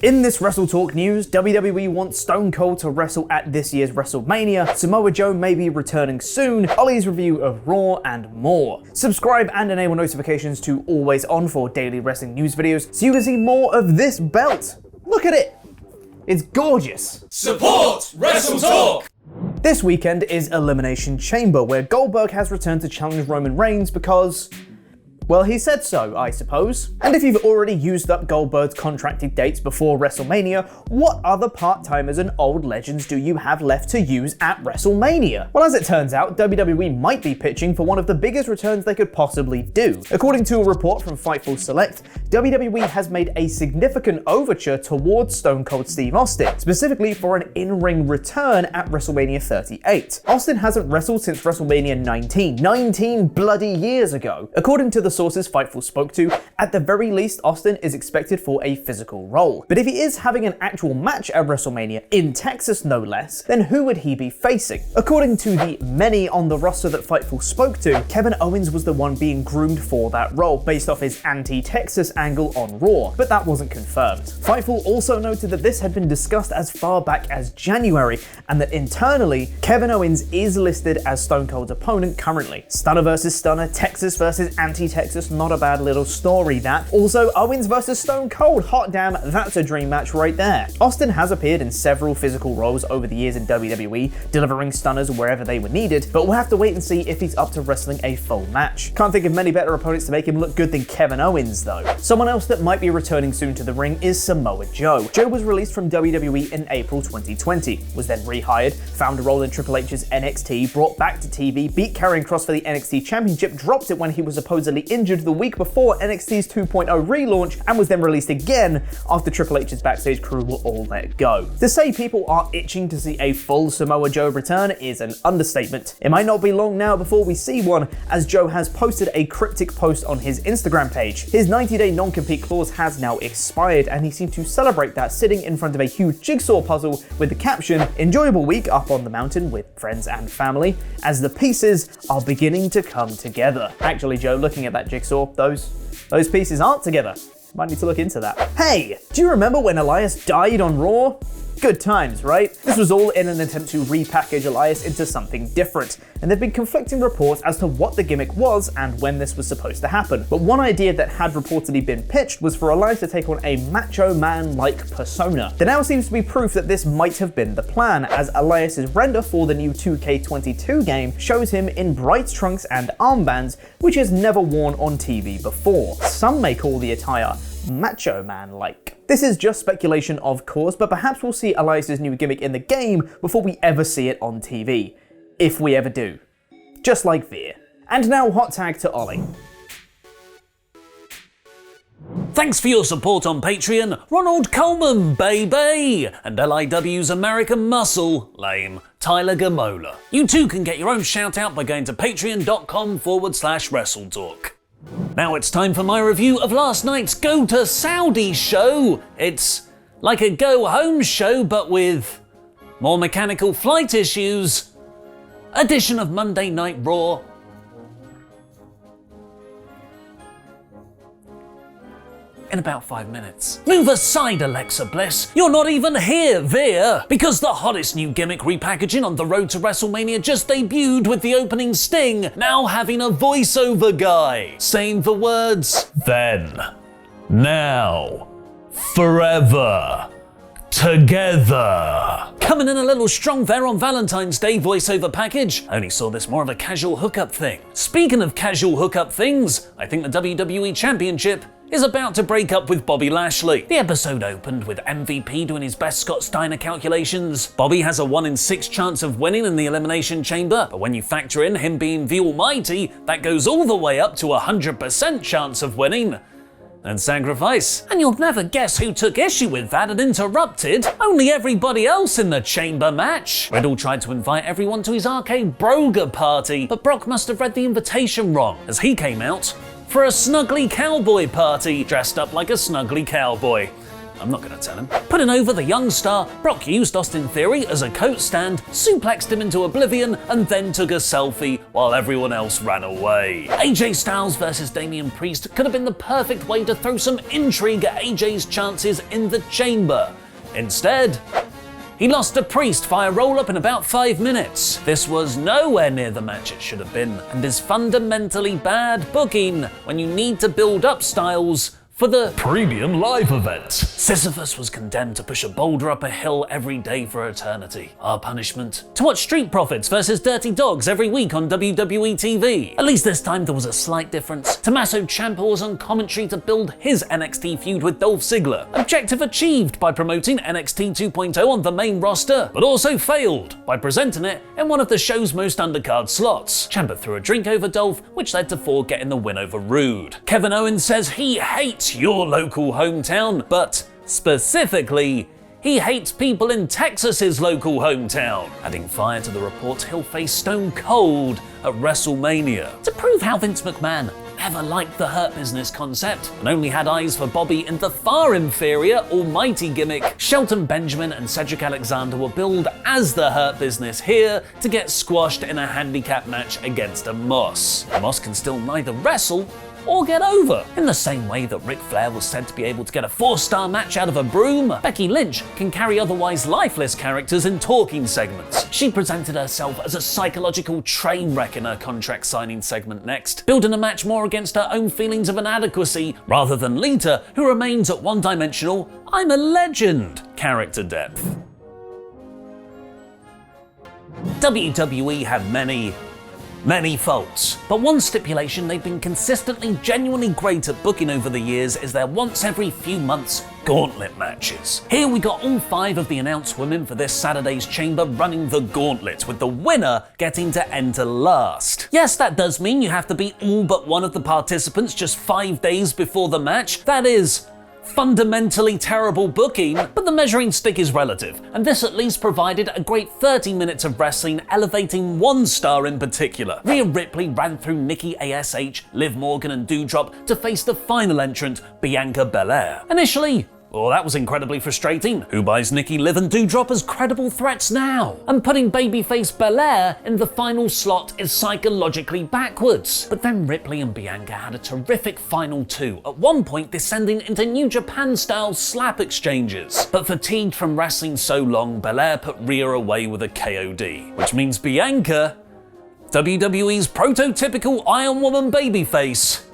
In this WrestleTalk news, WWE wants Stone Cold to wrestle at this year's WrestleMania, Samoa Joe may be returning soon, Ollie's review of Raw, and more. Subscribe and enable notifications to always on for daily wrestling news videos so you can see more of this belt. Look at it! It's gorgeous! Support WrestleTalk! This weekend is Elimination Chamber, where Goldberg has returned to challenge Roman Reigns because, well, he said so, I suppose. And if you've already used up Goldberg's contracted dates before WrestleMania, what other part-timers and old legends do you have left to use at WrestleMania? Well, as it turns out, WWE might be pitching for one of the biggest returns they could possibly do. According to a report from Fightful Select, WWE has made a significant overture towards Stone Cold Steve Austin, specifically for an in-ring return at WrestleMania 38. Austin hasn't wrestled since WrestleMania 19 bloody years ago. According to the sources Fightful spoke to, at the very least, Austin is expected for a physical role. But if he is having an actual match at WrestleMania, in Texas no less, then who would he be facing? According to the many on the roster that Fightful spoke to, Kevin Owens was the one being groomed for that role, based off his anti-Texas angle on Raw, but that wasn't confirmed. Fightful also noted that this had been discussed as far back as January, and that internally, Kevin Owens is listed as Stone Cold's opponent currently. Stunner versus Stunner, Texas versus anti-Texas, not a bad little story that. Also, Owens versus Stone Cold, hot damn, that's a dream match right there. Austin has appeared in several physical roles over the years in WWE, delivering stunners wherever they were needed, but we'll have to wait and see if he's up to wrestling a full match. Can't think of many better opponents to make him look good than Kevin Owens though. Someone else that might be returning soon to the ring is Samoa Joe. Joe was released from WWE in April 2020, was then rehired, found a role in Triple H's NXT, brought back to TV, beat Karrion Kross for the NXT Championship, dropped it when he was supposedly injured the week before NXT's 2.0 relaunch, and was then released again after Triple H's backstage crew were all let go. To say people are itching to see a full Samoa Joe return is an understatement. It might not be long now before we see one, as Joe has posted a cryptic post on his Instagram page. His 90-day non-compete clause has now expired, and he seemed to celebrate that sitting in front of a huge jigsaw puzzle with the caption, "Enjoyable week up on the mountain with friends and family, as the pieces are beginning to come together." Actually, Joe, looking at that jigsaw, those pieces aren't together. Might need to look into that. Hey, do you remember when Elias died on Raw? Good times, right? This was all in an attempt to repackage Elias into something different, and there've been conflicting reports as to what the gimmick was and when this was supposed to happen. But one idea that had reportedly been pitched was for Elias to take on a macho man-like persona. There now seems to be proof that this might have been the plan, as Elias's render for the new 2K22 game shows him in bright trunks and armbands, which is never worn on TV before. Some may call the attire macho man-like. This is just speculation, of course, but perhaps we'll see Elias' new gimmick in the game before we ever see it on TV. If we ever do. Just like Veer. And now hot tag to Ollie. Thanks for your support on Patreon, Ronald Coleman, baby! And LIW's American Muscle, lame, Tyler Gamola. You too can get your own shout out by going to patreon.com/WrestleTalk. Now it's time for my review of last night's Go to Saudi show. It's like a go home show, but with more mechanical flight issues. Edition of Monday Night Raw. In about 5 minutes. Move aside, Alexa Bliss. You're not even here, Veer. Because the hottest new gimmick repackaging on the road to WrestleMania just debuted with the opening sting, now having a voiceover guy saying the words, "Then, now, forever, together." Coming in a little strong there on Valentine's Day voiceover package. Only saw this more of a casual hookup thing. Speaking of casual hookup things, I think the WWE Championship is about to break up with Bobby Lashley. The episode opened with MVP doing his best Scott Steiner calculations. Bobby has a 1 in 6 chance of winning in the Elimination Chamber, but when you factor in him being the Almighty, that goes all the way up to a 100% chance of winning. And sacrifice. And you'll never guess who took issue with that and interrupted. Only everybody else in the chamber match. Riddle tried to invite everyone to his arcade Broga party, but Brock must have read the invitation wrong, as he came out for a snuggly cowboy party, dressed up like a snuggly cowboy. I'm not gonna tell him. Putting over the young star, Brock used Austin Theory as a coat stand, suplexed him into oblivion, and then took a selfie while everyone else ran away. AJ Styles versus Damian Priest could have been the perfect way to throw some intrigue at AJ's chances in the chamber. Instead, he lost to Priest via roll-up in about 5 minutes. This was nowhere near the match it should have been, and is fundamentally bad booking when you need to build up Styles for the premium live event. Sisyphus was condemned to push a boulder up a hill every day for eternity. Our punishment? To watch Street Profits versus Dirty Dogs every week on WWE TV. At least this time there was a slight difference. Tommaso Ciampa was on commentary to build his NXT feud with Dolph Ziggler. Objective achieved by promoting NXT 2.0 on the main roster, but also failed by presenting it in one of the show's most undercard slots. Ciampa threw a drink over Dolph, which led to Ford getting the win over Rude. Kevin Owens says he hates your local hometown, but specifically, he hates people in Texas's local hometown, adding fire to the reports he'll face Stone Cold at WrestleMania. To prove how Vince McMahon never liked the Hurt Business concept and only had eyes for Bobby in the far inferior Almighty Gimmick, Shelton Benjamin and Cedric Alexander were billed as the Hurt Business here to get squashed in a handicap match against Moss. Moss can still neither wrestle or get over. In the same way that Ric Flair was said to be able to get a 4-star match out of a broom, Becky Lynch can carry otherwise lifeless characters in talking segments. She presented herself as a psychological train wreck in her contract signing segment next, building a match more against her own feelings of inadequacy rather than Lita, who remains at one-dimensional "I'm a legend" character depth. WWE have many faults, but one stipulation they've been consistently genuinely great at booking over the years is their once every few months gauntlet matches. Here we got all 5 of the announced women for this Saturday's chamber running the gauntlet, with the winner getting to enter last. Yes, that does mean you have to beat all but one of the participants just 5 days before the match. That is fundamentally terrible booking, but the measuring stick is relative, and this at least provided a great 30 minutes of wrestling, elevating one star in particular. Rhea Ripley ran through Nikki ASH, Liv Morgan and Doudrop to face the final entrant, Bianca Belair. Initially, well, that was incredibly frustrating. Who buys Nikki, Liv and Doudrop as credible threats now? And putting babyface Belair in the final slot is psychologically backwards. But then Ripley and Bianca had a terrific final 2, at one point descending into New Japan-style slap exchanges. But fatigued from wrestling so long, Belair put Rhea away with a KOD, which means Bianca, WWE's prototypical Iron Woman babyface,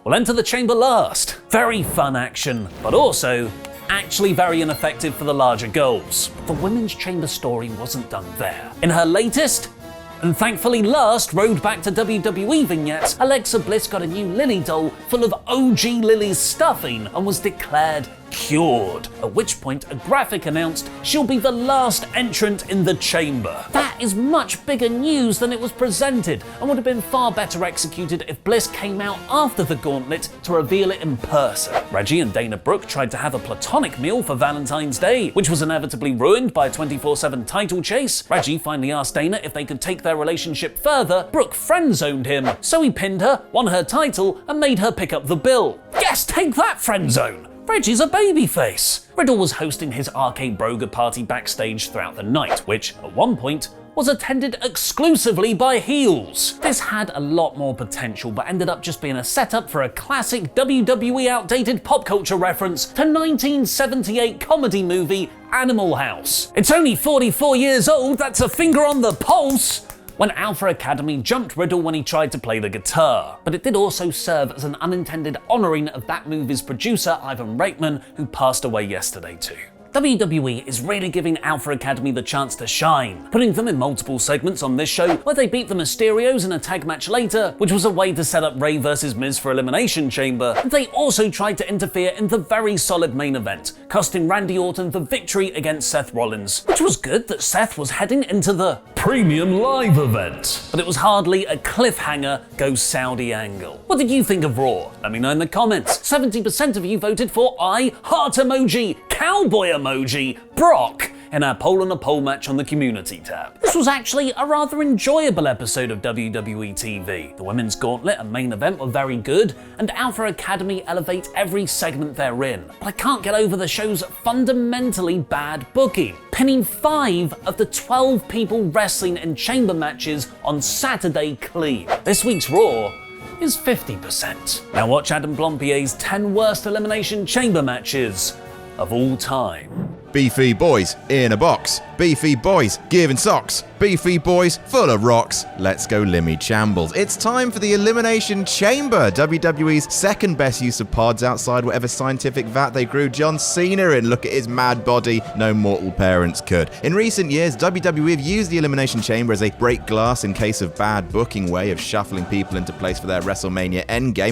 will enter the chamber last. Very fun action, but also actually very ineffective for the larger goals. The women's chamber story wasn't done there. In her latest, and thankfully last Road Back to WWE vignette, Alexa Bliss got a new Lily doll full of OG Lily's stuffing and was declared cured, at which point a graphic announced she'll be the last entrant in the chamber. That is much bigger news than it was presented, and would have been far better executed if Bliss came out after the gauntlet to reveal it in person. Reggie and Dana Brooke tried to have a platonic meal for Valentine's Day, which was inevitably ruined by a 24/7 title chase. Reggie finally asked Dana if they could take their relationship further. Brooke friend-zoned him, so he pinned her, won her title, and made her pick up the bill. Yes, take that, friend-zone! Reggie's a babyface. Riddle was hosting his Arcade Broga party backstage throughout the night, which, at one point, was attended exclusively by heels. This had a lot more potential, but ended up just being a setup for a classic WWE outdated pop culture reference to 1978 comedy movie Animal House. It's only 44 years old, that's a finger on the pulse! When Alpha Academy jumped Riddle when he tried to play the guitar. But it did also serve as an unintended honouring of that movie's producer, Ivan Reitman, who passed away yesterday too. WWE is really giving Alpha Academy the chance to shine, putting them in multiple segments on this show where they beat the Mysterios in a tag match later, which was a way to set up Rey vs Miz for Elimination Chamber. They also tried to interfere in the very solid main event, costing Randy Orton the victory against Seth Rollins, which was good that Seth was heading into the premium live event. But it was hardly a cliffhanger go Saudi angle. What did you think of Raw? Let me know in the comments. 70% of you voted for I, heart emoji, cowboy emoji, Brock, in our Pole on a Pole match on the Community tab. This was actually a rather enjoyable episode of WWE TV. The Women's Gauntlet and main event were very good, and Alpha Academy elevate every segment they're in. But I can't get over the show's fundamentally bad booking, pinning 5 of the 12 people wrestling in chamber matches on Saturday clean. This week's Raw is 50%. Now watch Adam Blompier's 10 worst Elimination Chamber matches of all time. Beefy boys in a box. Beefy boys giving socks. Beefy boys full of rocks. Let's go Limmy Chambles. It's time for the Elimination Chamber, WWE's second best use of pods outside whatever scientific vat they grew John Cena in. Look at his mad body, no mortal parents could. In recent years, WWE have used the Elimination Chamber as a break glass in case of bad booking way of shuffling people into place for their WrestleMania endgame.